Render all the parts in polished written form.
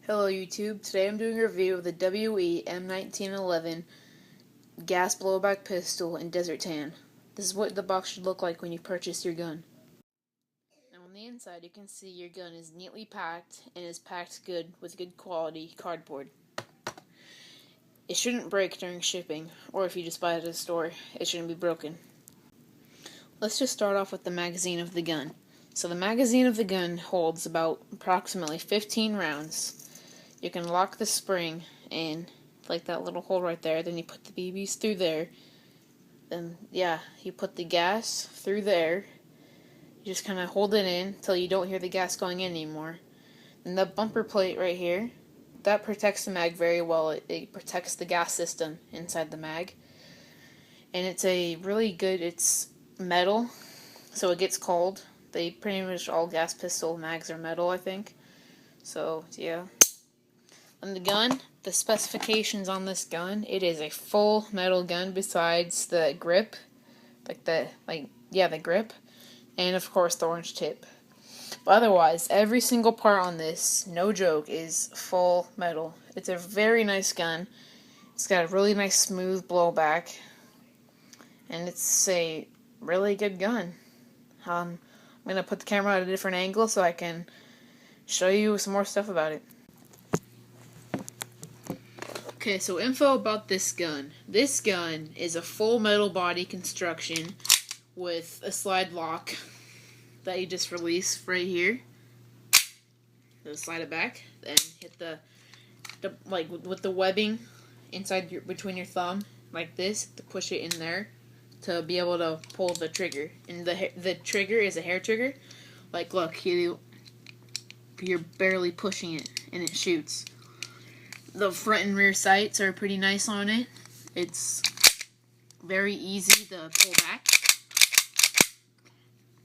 Hello YouTube, today I'm doing a review of the WE M1911 gas blowback pistol in Desert Tan. This is what the box should look like when you purchase your gun. Now on the inside you can see your gun is neatly packed and is packed good with good quality cardboard. It shouldn't break during shipping, or if you just buy it at a store, it shouldn't be broken. Let's just start off with the magazine of the gun. So the magazine of the gun holds about approximately 15 rounds. You can lock the spring in, like that little hole right there, then you put the BBs through there, then you put the gas through there, you just kind of hold it in until you don't hear the gas going in anymore. And the bumper plate right here, that protects the mag very well. It protects the gas system inside the mag, and it's a really good, it's metal, so it gets cold. They pretty much all gas pistol mags are metal, I think. So yeah. And the gun, the specifications on this gun, it is a full metal gun besides the grip, the grip, and of course the orange tip. But otherwise, every single part on this, no joke, is full metal. It's a very nice gun. It's got a really nice smooth blowback, and it's a really good gun. I'm going to put the camera at a different angle so I can show you some more stuff about it. Okay, so info about this gun. This gun is a full metal body construction with a slide lock that you just release right here. So slide it back, then hit the with the webbing inside between your thumb like this to push it in there to be able to pull the trigger. And the trigger is a hair trigger. Like look, you're barely pushing it and it shoots. The front and rear sights are pretty nice on it. It's very easy to pull back.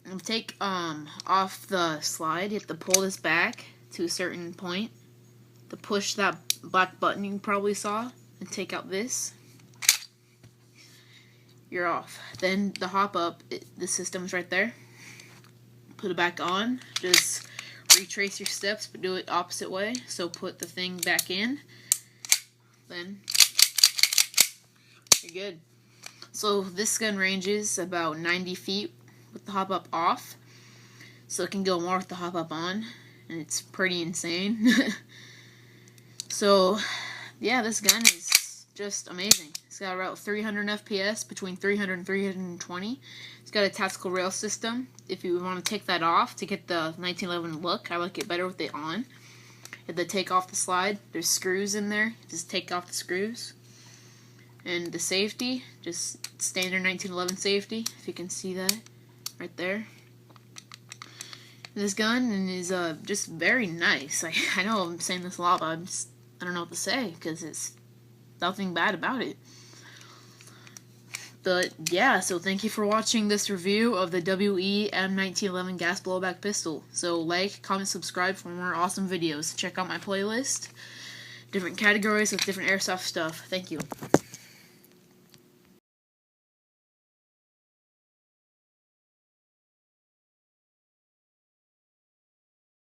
And take off the slide, you have to pull this back to a certain point to push that black button you probably saw and take out this. You're off. Then the hop up, the system's right there. Put it back on. Just retrace your steps, but do it opposite way. So put the thing back in. Then you're good. So this gun ranges about 90 feet with the hop up off, so it can go more with the hop up on, and it's pretty insane. So yeah, this gun is just amazing. It's got about 300 FPS, between 300 and 320. It's got a tactical rail system. If you want to take that off to get the 1911 look, I like it better with it on. If they take off the slide, there's screws in there. Just take off the screws. And the safety, just standard 1911 safety, if you can see that right there. This gun is just very nice. I know I'm saying this a lot, but I don't know what to say because it's nothing bad about it. But yeah, so thank you for watching this review of the WE M1911 gas blowback pistol. So like, comment, subscribe for more awesome videos. Check out my playlist, different categories with different airsoft stuff. Thank you.